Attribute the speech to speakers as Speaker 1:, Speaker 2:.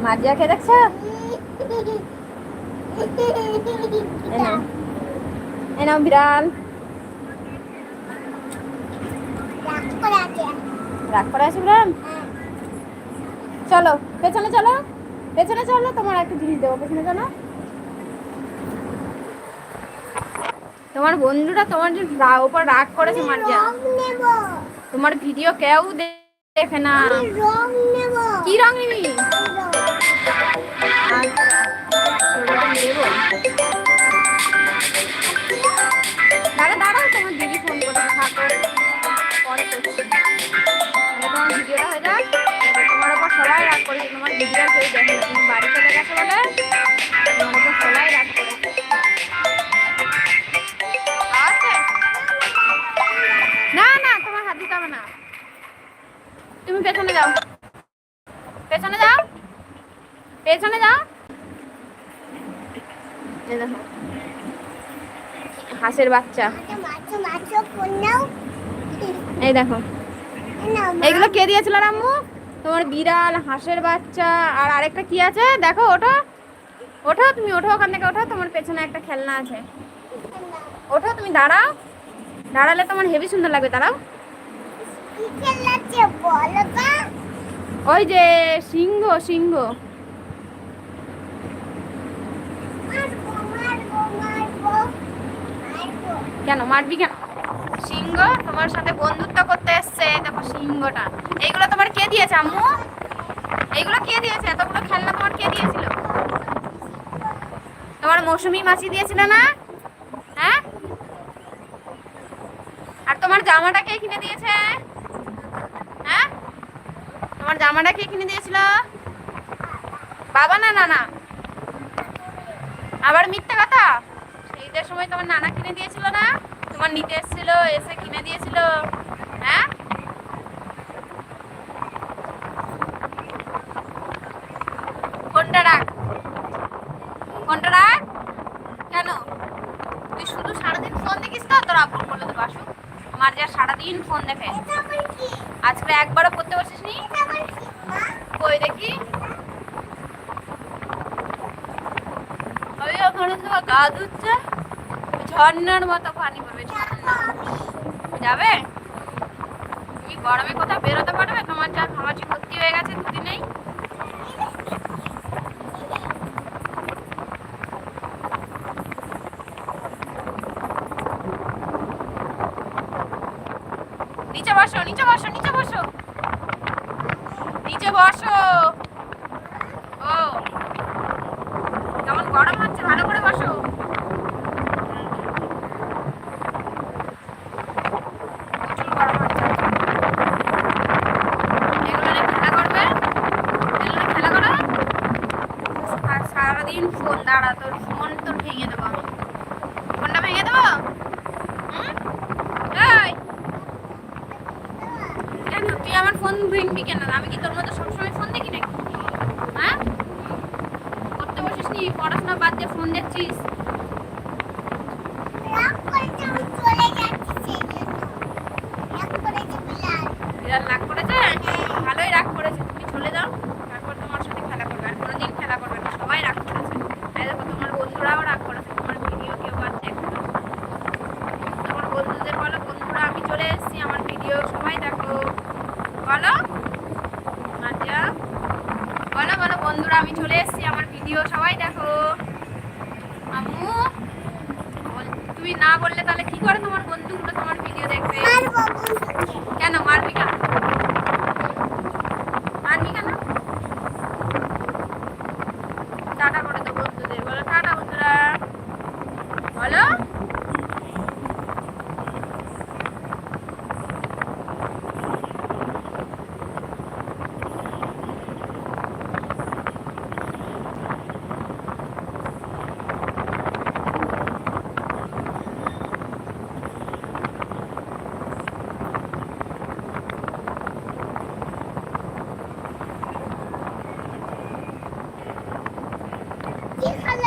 Speaker 1: মার্জিয়াকে দেখছো? এ নাও বিড়াল। রাগ করে আছে বিড়াল? চলো পেছনে চলো, পেছনে চলো, তোমার একটা জিনিস দেবো, পেছনে চলো। তোমার বন্ধুরা তোমার যে উপর রাগ করেছে মার্জিয়া। তোমার ভিডিও কেউ দেখে না। কি রং নিবি? দাঁড়া দাঁড়াও, তোমার দিদি ফোন করছে, থাকো পরে করছি। তোমার ভিডিওটা হয়ে যাক। তোমার ওপর সবাই রাগ করেছে, তোমার ভিডিও কেউ দেখে না, তুমি বাড়ি চলে গেছো বলে তোমার ওপর সবাই রাগ করেছে। না না, তোমার হাত দিতে হবে না, তুমি পেছনে যাও, পেছনে যাও, পেছনে যাও। দেখো হাঁসের বাচ্চা, এই দেখো এইগুলো কে দিয়েছিল আম্মু? তোমার বিড়াল, হাঁসের বাচ্চা, আর আরেকটা কি আছে দেখো, ওঠো ওঠো, তুমি ওঠো ওখান থেকে, ওঠো, তোমার পেছনে একটা খেলনা আছে, ওঠো, তুমি দাঁড়াও, দাঁড়ালে তোমার হেভি সুন্দর লাগবে, দাঁড়াও। ওই যে সিংহ, সিংহ। কেন মারবি কেন? সিংহ তোমার সাথে বন্ধুত্ব করতে এসছে, দেখো সিংহটা। এইগুলো তোমার কে দিয়েছে আম্মু? এইগুলো কে দিয়েছে? এতগুলো খেলনা তোমার কে দিয়েছিল? তোমার মৌসুমী মাসি দিয়েছিল না? হ্যাঁ, আর তোমার জামাটা কে কিনে দিয়েছে? হ্যাঁ, তোমার জামাটা কে কিনে দিয়েছিল? বাবা না নানা? আবার মিথ্যা কথা। ঈদের সময় তোমার নানা কিনে দিয়েছিল না? তোমার নিতে এসেছিল, এসে কিনে দিয়েছিল। হ্যাঁ, ফোনটা রাখ, ফোনটা রাখ। কেন তুই শুধু সারাদিন ফোন দেখিস তো? তোর আব্বুর বলে দেবো আসুক। আমার যা সারাদিন ফোন দেখে, আজকে একবারও পড়তে বসিস নি? কই দেখি। ওই ওখানে তোমার গা ধুচ্ছে, ঝর্ণার মতো পানি পড়বে, ঝর্ণা। যাবে? তুমি গরমে কোথাও বেরোতে পারবে? তোমার যা ঘামাচি ভর্তি হয়ে গেছে দুদিনেই। নিচে বসো, নিচে বসো, নিচে বসো, নিচে বসো। ও কেমন গরম হচ্ছে, ভালো করে বসো। প্রচুর গরম হচ্ছে। এগুলো নিয়ে খেলা করবে, এগুলো নিয়ে খেলা করো। আর সারাদিন ফোন, দাঁড়া তোর ফোন তোর ভেঙে দেবো আমি, ফোনটা ভেঙে দেবো। এই কেন তুই আমার ফোন ভাঙবি কেন? আমি কি তোর মতো সবসময় ফোন দেখি নাকি? হ্যাঁ, করতে বসিস নি, পড়াশোনা বাদ দিয়ে ফোন দেখছিস। বিড়াল রাগ করেছে? ভালোই রাগ করেছে, তুমি চলে যাও, তারপর তোমার সাথে খেলা করবে, আর কোনোদিন খেলা করবে না। সবাই রাগ করেছে, তাই দেখো তোমার বন্ধুরাও রাগ করেছে, তোমার ভিডিও কেউ আর দেখো না। তোমার বন্ধুদের বলো, বন্ধুরা আমি চলে এসেছি, আমার ভিডিও সবাই দেখো। বলো নাদিয়া, বলো বলো, বন্ধুরা আমি চলে এসেছি, আমার ভিডিও সবাই দেখো। আম্মু তুমি না বললে তাহলে কি করে তোমার বন্ধুগুলো তোমার ভিডিও দেখবে? কেন মারবি কেন? মারবি কেন? টাটা করে তো বন্ধুদের, বলো টাটা বন্ধুরা, বলো। কি খেলা